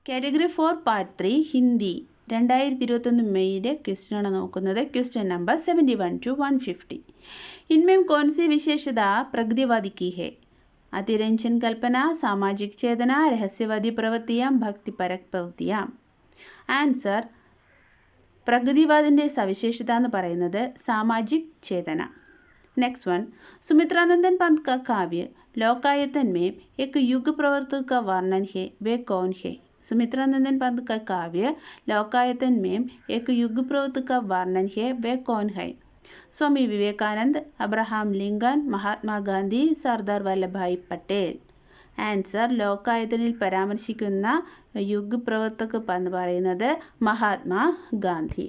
Category 4 part 3 Hindi 2021 മെയ്യിലെ question ആണ് നോക്കുന്നത്. Question number 71 to 150. इनमें कौन सी विशेषता प्रगतिवादी की है? अतिरंजन कल्पना, सामाजिक चेतना, रहस्यवादी प्रवृत्तियां, भक्तिपरक प्रवृत्तियां. ആൻസർ പ്രകൃതിവാദിന്റെ സവിശേഷത എന്ന് പറയുന്നത് സാമാജിക് ചേതന. नेक्स्ट वन, सुमित्रानंदन पंत का काव्य लोकायतन में एक युग प्रवर्तक का वर्णन है, वे कौन है? सुमित्रानंदन पंत का काव्य लोकायतन में एक युग प्रवर्तक का वर्णन है, वे कौन है? Swami Vivekananda, Abraham Lincoln, Mahatma Gandhi, Sardar Vallabhbhai Patel. Answer ലോകായതനിൽ പരാമർശിക്കുന്ന യുഗ് പ്രവർത്തക എന്ന് പറയുന്നത് മഹാത്മാഗാന്ധി.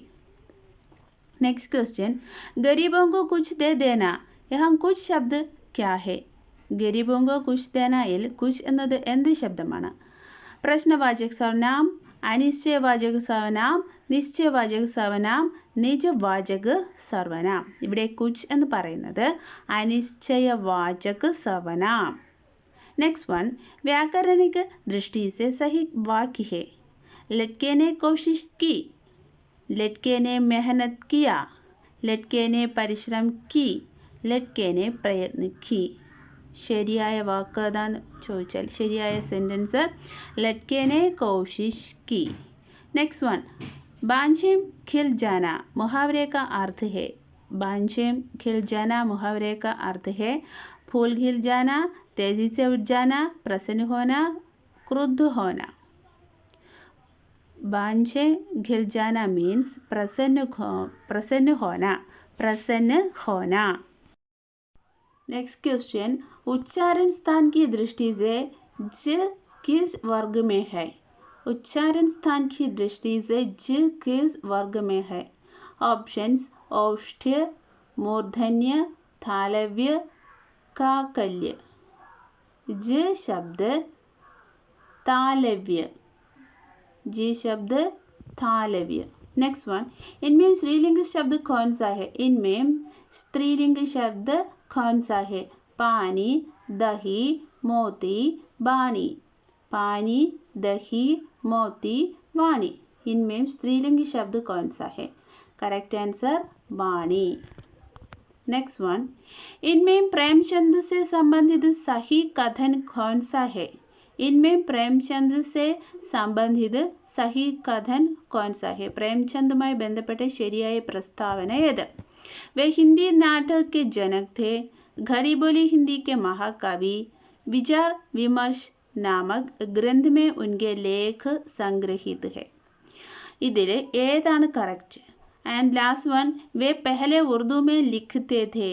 नेक्स्ट क्वेश्चन, गरीबों को कुछ दे देना, यहाँ कुछ शब्द क्या है? गरीबों को कुछ देना इल कुछ എന്നത് എന്ത് ശബ്ദമാണ്? പ്രശ്നവാചക സർവനാം, അനിശ്ചയവാചക സർവനാം, നിശ്ചയവാചക സർവനാം, നിജവാചക സർവനാം. ഇവിടെ കുച്ച് എന്ന് പറയുന്നത് അനിശ്ചയവാചക സർവനാം. नेक्स्ट वन, व्याकरणिक दृष्टि से सही वाक्य है, लड़के ने कोशिश की, लड़के ने मेहनत किया, लड़के ने परिश्रम की, लड़के ने प्रयत्न की. ശരിയായ വാക്ക് ഏതാന്ന് ചോദിച്ചാൽ ശരിയായ സെന്റൻസ് लड़के ने कोशिश की. नेक्स्ट वन, बांझेम खिल जाना मुहावरे का अर्थ है, बांझेम खिल जाना मुहावरे का अर्थ है फूल खिल जाना, तेजी से उठ जाना, प्रसन्न होना, क्रुद्ध होना. बांझे घिल जाना मीन्स प्रसन्न होना. नेक्स्ट क्वेश्चन, उच्चारण स्थान की दृष्टि से ज किस वर्ग में है? उच्चारण स्थान की दृष्टि से ज किस वर्ग में है? ऑप्शंस औष्ठ्य, मूर्धन्य, तालव्य, काकल्य. ज शब्द तालव्य, जी शब्द तालव्य. नेक्स्ट वन, इनमें स्त्रीलिंग शब्द कौन सा है? इनमें स्त्रीलिंग शब्द कौन सा है? पानी, दही, मोती, बाणी. पानी, दही, मोती, वाणी. इनमें स्त्रीलिंग शब्द कौन सा है? करेक्ट आंसर बाणी. नेक्स्ट वन, इनमें प्रेमचंद से संबंधित सही कथन कौन सा है? इनमें प्रेमचंद से संबंधित सही कथन कौन सा है? प्रेमचंदുമായി ബന്ധപ്പെട്ട ശരിയായ പ്രസ്താവന ഏത്? वे हिंदी नाटक के जनक थे, घड़ी बोली हिंदी के महाकवि, विचार विमर्श नामक ग्रंथ में उनके लेख संग्रहित है. ഇതിൽ ഏതാണ് കറക്റ്റ്? ആൻഡ് ലാസ്റ്റ് വൺ, वे पहले उर्दू में लिखते थे.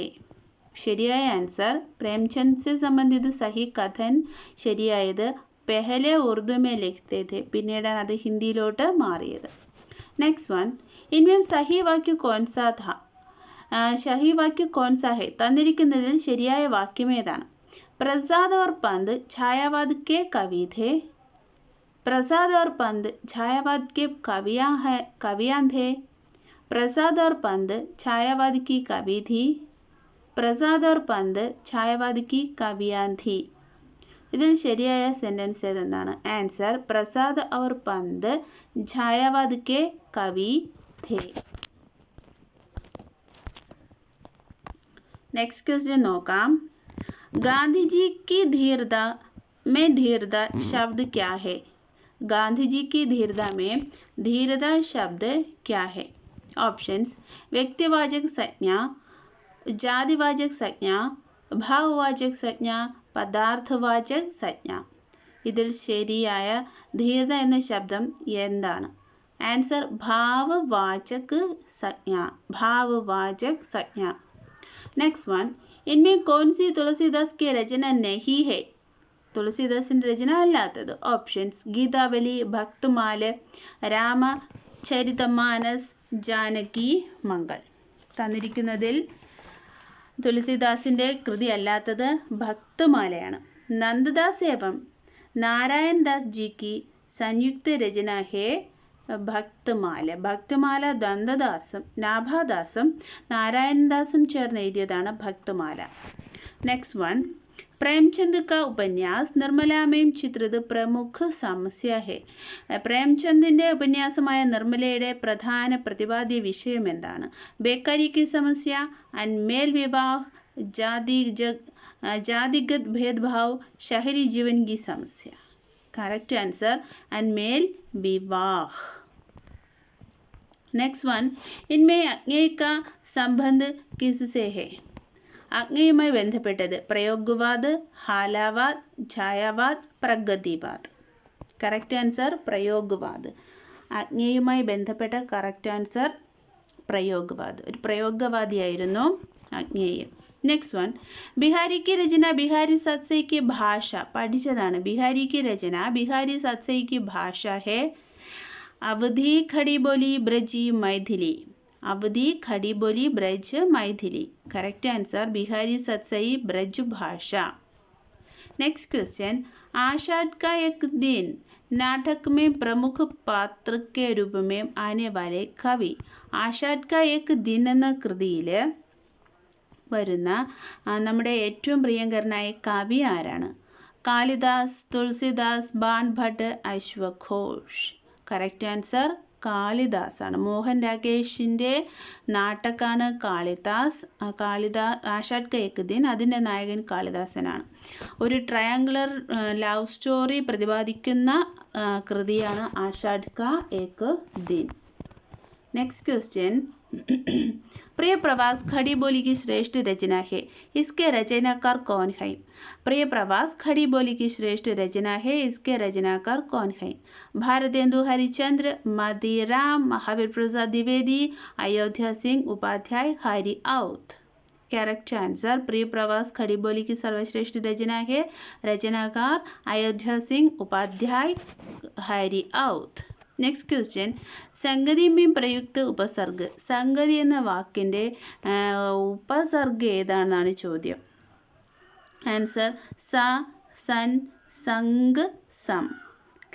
ശരിയായ ആൻസർ പ്രേംചന്ദ് से संबंधित सही कथन ശരിയായത് पहले उर्दू में लिखते थे, പിന്നീടാണ് അത് ഹിന്ദിയിലോട്ട് മാറിയത്. नेक्स्ट वन, इनमें सही वाक्य कौन सा था? सही वाक्य कौन सा है? തന്നിരിക്കുന്നതിൽ ശരിയായ വാക്യം ഏതാണ്? प्रसाद और पंत छायावाद के कवि थे. प्रसाद और पंत छायावाद के कवियां थे. प्रसाद और पंत छायावाद की कवि थी. प्रसाद और पंत छायावाद की कवियां थी. ഇതിൽ ശരിയായ സെന്റൻസ് ഏതെന്നാണ്? ആൻസർ പ്രസാദ് और पंत छायावाद के कवि थे. नेक्स्ट क्वेश्चन നോക്കാം. गांधी जी की धीरता में धीरता शब्द क्या है? गांधी जी की धीरता में धीरता शब्द क्या है? ऑप्शंस व्यक्तिवाचक संज्ञा, जातिवाचक संज्ञा, भाववाचक संज्ञा, പദാർത്ഥവാചക സംജ്ഞ. ഇതിൽ ശരിയായ ധീരത എന്ന ശബ്ദം എന്താണ്? ആൻസർ ഭാവവാചക സംജ്ഞ, ഭാവവാചക സംജ്ഞ. नेक्स्ट वन, इनमें कौन सी तुलसीदास की रचना नहीं है? തുളസീദാസിന്റെ രചന അല്ലാത്തത്. ഓപ്ഷൻസ് ഗീതാവലി, ഭക്തമാല, രാമചരിതമാനസ്, ജാനകി മംഗൾ. തന്നിരിക്കുന്നതിൽ തുളസീദാസിന്റെ കൃതി അല്ലാത്തത് ഭക്തമാലയാണ്. നന്ദദാസ് एवं नारायण दास जी की संयुक्त रचना है ഭക്തമാല. ഭക്തമാല നന്ദദാസും നാഭാദാസും നാരായണദാസും ചേർന്ന് എഴുതിയതാണ് ഭക്തമാല. നെക്സ്റ്റ് വൺ, प्रेमचंद का उपन्यास നിർമ്മലാമയും ചിത്രിത് പ്രമുഖ സമസ്യ ഹെ. പ്രേംചന്ദിന്റെ ഉപന്യാസമായ നിർമ്മലയുടെ പ്രധാന പ്രതിപാദ്യ വിഷയം എന്താണ്? ബേക്കാരി की समस्या, अनमेल विवाह, जातिगत भेदभाव, शहरी जीवन की समस्या. करेक्ट आंसर अनमेल विवाह. नेक्स्ट वन, इनमें अज्ञेय का संबंध किससे है? അഗ്നിയുമായി ബന്ധപ്പെട്ടത് പ്രയോഗവാദ്, ഹാലാവാദ്, ഛായാവാദ്, പ്രഗതിവാദ്. Correct answer പ്രയോഗവാദ്. അഗ്നിയുമായി ബന്ധപ്പെട്ട കറക്റ്റ് ആൻസർ പ്രയോഗവാദ്. ഒരു പ്രയോഗവാദിയായിരുന്നു അഗ്നേയ. നെക്സ്റ്റ് വൺ, ബിഹാരി की रचना बिहारी सत्सई की भाषा. പഠിച്ചതാണ്. बिहारी की रचना बिहारी सत्सई की भाषा है अवधी खड़ी बोली ब्रजी मैथिली. अवधी खड़ी बोली ब्रज मैथिली. करेक्ट आंसर बिहारी सत्सई ब्रज भाषा. नेक्स्ट क्वेश्चन, आषाढ़ का एक दिन नाटक में प्रमुख पात्र के रूप में आने वाले कवि. आषाढ़ का एक दिन എന്ന കൃതിയിൽ വരുന്ന നമ്മുടെ ഏറ്റവും പ്രിയങ്കരനായ കവി ആരാണ്? കാളിദാസ്, തുളസിദാസ്, ബാൺ ഭട്ട്, അശ്വഘോഷ്. കറക്റ്റ് ആൻസർ കാളിദാസ് ആണ്. മോഹൻ രാകേഷിന്റെ നാട്ടക്കാണ് കാളിദാസ്. ആഷാഢ് കാ ഏക് ദിൻ, അതിൻ്റെ നായകൻ കാളിദാസനാണ്. ഒരു ട്രയാങ്കുലർ ലവ് സ്റ്റോറി പ്രതിപാദിക്കുന്ന കൃതിയാണ് ആഷാഢ് കാ ഏക് ദിൻ. नेक्स्ट क्वेश्चन, प्रिय प्रवास खड़ी बोली की श्रेष्ठ रचना है. इसके रचनाकार कौन है? प्रिय प्रवास खड़ी बोली की श्रेष्ठ रचना है. इसके रचनाकार कौन है? भारतेंदु हरिश्चंद्र, मदीराम, महावीर प्रसाद द्विवेदी, अयोध्या सिंह उपाध्याय, हरि औत. करेक्ट आंसर प्रिय प्रवास खड़ी बोली की सर्वश्रेष्ठ रचना है. रचनाकार अयोध्या सिंह उपाध्याय, हरि औत. നെക്സ്റ്റ് ക്വസ്റ്റ്യൻ, സംഗതി മീം പ്രയുക്ത ഉപസർഗ്. സംഗതി എന്ന വാക്കിൻ്റെ ഉപസർഗ് ഏതാണെന്നാണ് ചോദ്യം. ആൻസർ സ, സൻ, സംഗ്, സം.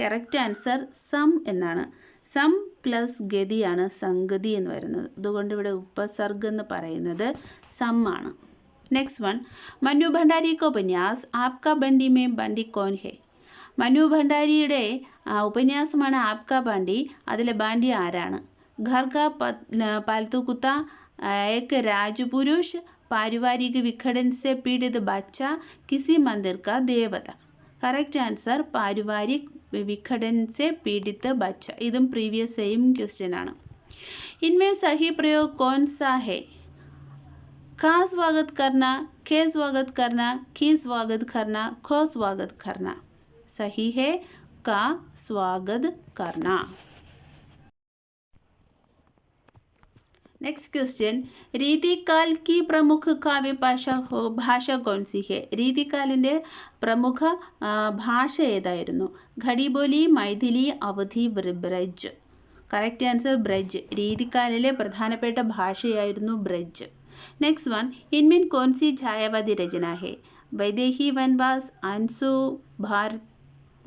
കറക്റ്റ് ആൻസർ സം എന്നാണ്. സം പ്ലസ് ഗതിയാണ് സംഗതി എന്ന് വരുന്നത്. അതുകൊണ്ട് ഇവിടെ ഉപസർഗ് എന്ന് പറയുന്നത് സം ആണ്. നെക്സ്റ്റ് വൺ, മനു ഭണ്ഡാരി का उपन्यास आपका बंडी में बंडी कौन है? മനു ഭണ്ഡാരിയുടെ ഉപന്യാസമാണ് ആപ്കാ ബാണ്ടി. അതിലെ ബാണ്ടി ആരാണ്? ഘർ കാ പാൽതു കുത്ത, एक राजपुरुष, पारिवारिक विखंडन से पीड़ित बच्चा, किसी मंदिर का देवता. करेक्ट आंसर पारिवारिक विखंडन से पीड़ित बच्चा. इതും प्रीवियस सेम क्वेश्चन ആണ്. इनमें सही प्रयोग कौन सा है? का स्वागत करना, के स्वागत करना, की स्वागत करना, खो स्वागत करना. सही है का स्वागत करना. नेक्स्ट क्वेश्चन, रीतिकाल की प्रमुख काव्य भाषा कौन सी है? रीतिकालिന്റെ പ്രമുഖ ഭാഷ ഏതായിരുന്നു? ഖടിബോലി, മൈഥിലി, അവധി, ബ്രജ്. Correct answer Braj. രീതികാലിലെ പ്രധാനപ്പെട്ട ഭാഷയായിരുന്നു ബ്രജ്. नेक्स्ट वन, इनमें कौन सी छायावादी रचना है? वैदेही वनवास, अंशु,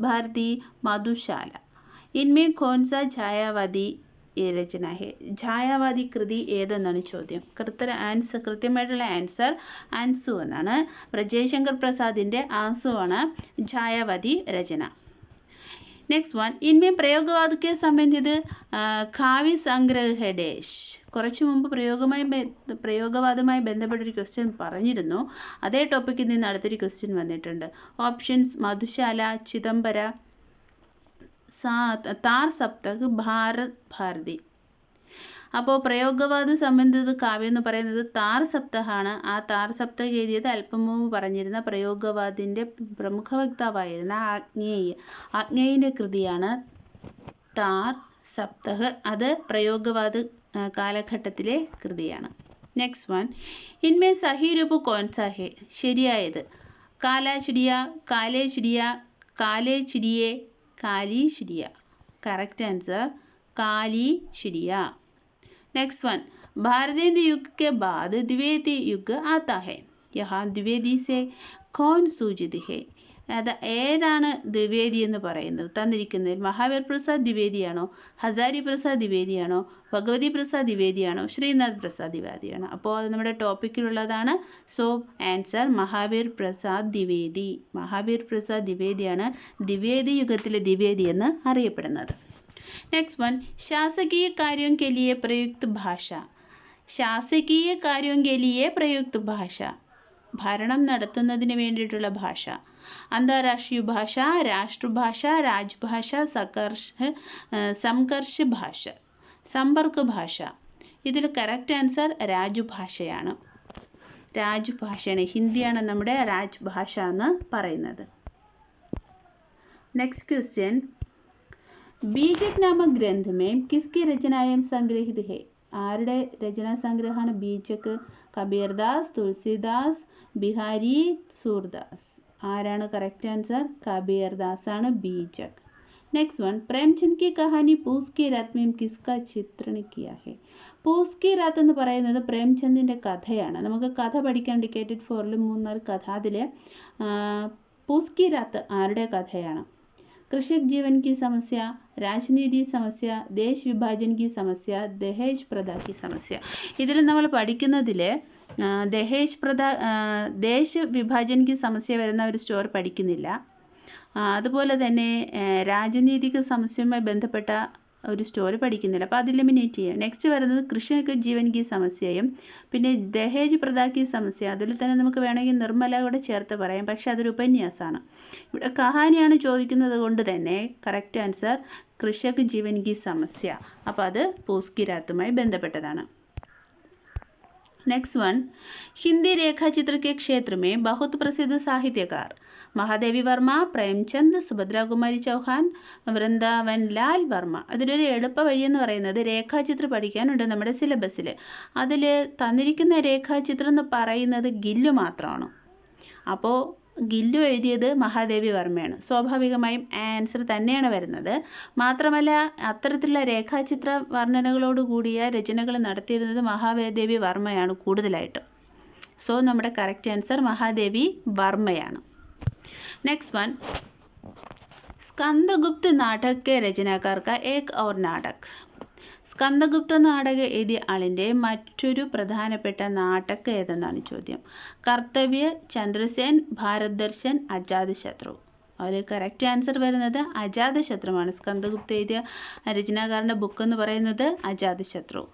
भारती, मधुशाला. इनमें कौन सा छायावादी രചന ഹെ? ഛായാവാദി കൃതി ഏതെന്നാണ് ചോദ്യം. കൃത്യമായിട്ടുള്ള ആൻസർ അൻസു എന്നാണ്. ജയശങ്കർ പ്രസാദിന്റെ ആൻസു ആണ് ഛായാവാദി രചന. नेक्स्ट वन, इनमें प्रयोगवाद के संबंधित കാവ്യ സംഗ്രഹ ഡേഷ്. കുറച്ചു മുമ്പ് പ്രയോഗവാദവുമായി ബന്ധപ്പെട്ടൊരു ക്വസ്റ്റ്യൻ പറഞ്ഞിരുന്നു. അതേ ടോപ്പിക്കിൽ നിന്ന് അടുത്തൊരു ക്വസ്റ്റ്യൻ വന്നിട്ടുണ്ട്. ഓപ്ഷൻസ് മധുശാല, ചിദംബര, താർ സപ്തക്, ഭാരത് ഭാരതി. അപ്പോൾ പ്രയോഗവാദ സംബന്ധിത കാവ്യം എന്ന് പറയുന്നത് താർ സപ്തഹാണ്. ആ താർ സപ്തക് എഴുതിയത് അല്പം മുമ്പ് പറഞ്ഞിരുന്ന പ്രയോഗവാദിന്റെ പ്രമുഖ വക്താവായിരുന്ന ആഗ്നേയിന്റെ കൃതിയാണ് താർ സപ്തഹ്. അത് പ്രയോഗവാദ കാലഘട്ടത്തിലെ കൃതിയാണ്. നെക്സ്റ്റ് വൺ, ഇൻമേ സഹി രൂപ കോൺസാ ഹെ? ശരിയായത് കാലാ ചിടിയ, കാലേ ചിടിയ, കാലേ ചിടിയെ, കാലി ചിടിയ. കറക്റ്റ് ആൻസർ കാലി ചിടിയ. नेक्स्ट वन, भारतीय युग के बाद द्विवेदी युग आता है. यहाँ द्विवेदी से कौन सूचित है? ഏതാണ് ദ്വിവേദി എന്ന് പറയുന്നത് തന്നിരിക്കുന്നതിൽ? മഹാവീർ പ്രസാദ് ദ്വിവേദിയാണോ, ഹസാരി പ്രസാദ് ദ്വിവേദിയാണോ, ഭഗവതി പ്രസാദ് ദ്വിവേദിയാണോ, ശ്രീനാഥ് പ്രസാദ് ദ്വിവേദിയാണോ? അപ്പോൾ അത് നമ്മുടെ ടോപ്പിക്കിലുള്ളതാണ്. So answer Mahavir Prasad Dwivedi. മഹാവീർ പ്രസാദ് ദ്വിവേദിയാണ് ദ്വിവേദി യുഗത്തിലെ ദ്വിവേദി എന്ന് അറിയപ്പെടുന്നത്. നെക്സ്റ്റ് വൺ, ശാസകീയ कार्यों के लिए प्रयुक्त भाषा. ശാസകീയ कार्यों के लिए प्रयुक्त भाषा, ഭരണം നടത്തുന്നതിന് വേണ്ടിയിട്ടുള്ള ഭാഷ. അന്താരാഷ്ട്രീയ ഭാഷ, രാഷ്ട്രഭാഷ, രാജ്ഭാഷ, സംഘർഷ ഭാഷ, സമ്പർക്ക് ഭാഷ. ഇതിൽ കറക്റ്റ് ആൻസർ രാജ്ഭാഷയാണ്. രാജ്ഭാഷയാണ്, ഹിന്ദിയാണ് നമ്മുടെ രാജ്ഭാഷ എന്ന് പറയുന്നത്. നെക്സ്റ്റ് ക്വസ്റ്റ്യൻ, ബീജക് നാമക് ഗ്രന്ഥ में किसकी रचनाएं संग्रहित है? ആരുടെ രചനാ സംഗ്രഹമാണ് ബീജക്? കബീർദാസ്, തുളസിദാസ്, ബിഹാരി, സൂർദാസ്. ആരാണ് കറക്റ്റ് ആൻസർ? കബീർദാസ് ആണ് ബീജക്. നെക്സ്റ്റ് വൺ, പ്രേംചന്ദ് की कहानी पूस की रात में किसका चित्रण किया है? പൂസ് की रात എന്ന് പറയുന്നത് പ്രേംചന്ദിന്റെ കഥയാണ്. നമുക്ക് കഥ പഠിക്കാൻ ഡിക്കേറ്റഡ് ഫോറിൽ 3-4 കഥ. അതിൽ പൂസ് की रात ആരുടെ കഥയാണ്? कृषक जीवन की समस्या, राजनीति समस्या, देश विभाजन की समस्या, दहेज प्रथा की समस्या. ഇതിൽ നമ്മൾ പഠിക്കുന്നതിൽ ദേശ വിഭാജൻ की സമസ്യ വരുന്ന ഒരു സ്റ്റോറി പഠിക്കുന്നില്ല. അതുപോലെ തന്നെ രാജനീതിക സമസ്യയുമായി ബന്ധപ്പെട്ട ഒരു സ്റ്റോറി പഠിക്കുന്നില്ല. അപ്പോൾ അത് എലിമിനേറ്റ് ചെയ്യാം. നെക്സ്റ്റ് വരുന്നത് കൃഷിക്ക് ജീവൻ കി സമസ്യയും പിന്നെ ദഹേജ് പ്രദാക്കി സമസ്യ. അതിൽ തന്നെ നമുക്ക് വേണമെങ്കിൽ നിർമ്മല കൂടെ ചേർത്ത് പറയാം, പക്ഷെ അതൊരു ഉപന്യാസമാണ്. ഇവിടെ കഹാനിയാണ് ചോദിക്കുന്നത് കൊണ്ട് തന്നെ കറക്റ്റ് ആൻസർ കൃഷക് ജീവൻ കി സമസ്യ. അപ്പോൾ അത് പൂസ് की रातുമായി ബന്ധപ്പെട്ടതാണ്. नेक्स्ट वन, हिंदी रेखा चित्र के क्षेत्र में बहुत प्रसिद्ध साहित्यकार മഹാദേവി വർമ്മ, പ്രേംചന്ദ്, സുഭദ്ര കുമാരി ചൗഹാൻ, വൃന്ദാവൻ ലാൽ വർമ്മ. അതിലൊരു എളുപ്പ വഴി എന്ന് പറയുന്നത് രേഖാചിത്രം പഠിക്കാനുണ്ട് നമ്മുടെ സിലബസിൽ. അതിൽ തന്നിരിക്കുന്ന രേഖാചിത്രം എന്ന് പറയുന്നത് ഗില്ലു മാത്രമാണ്. അപ്പോൾ ഗില്ലു എഴുതിയത് മഹാദേവി വർമ്മയാണ്. സ്വാഭാവികമായും ആൻസർ തന്നെയാണ് വരുന്നത്. മാത്രമല്ല അത്തരത്തിലുള്ള രേഖാചിത്ര വർണ്ണനകളോട് കൂടിയ രചനകൾ നടത്തിയിരുന്നത് മഹാദേവി വർമ്മയാണ് കൂടുതലായിട്ടും. സോ നമ്മുടെ കറക്റ്റ് ആൻസർ മഹാദേവി വർമ്മയാണ്. नेक्स्ट वन, स्कंदगुप्त नाटक के रचनाकार का एक और नाटक. സ്കന്ദഗുപ്ത നാടകം എഴുതിയ ആളിൻ്റെ മറ്റൊരു പ്രധാനപ്പെട്ട നാടകം ഏതെന്നാണ് ചോദ്യം. കർത്തവ്യ, ചന്ദ്രസേൻ, ഭാരത് ദർശൻ, അജാതശത്രു. അതിൽ കറക്റ്റ് ആൻസർ വരുന്നത് അജാതശത്രുവാണ്. സ്കന്ദഗുപ്ത എഴുതിയ രചനാകാരൻ്റെ ബുക്ക് എന്ന് പറയുന്നത് അജാതശത്രു.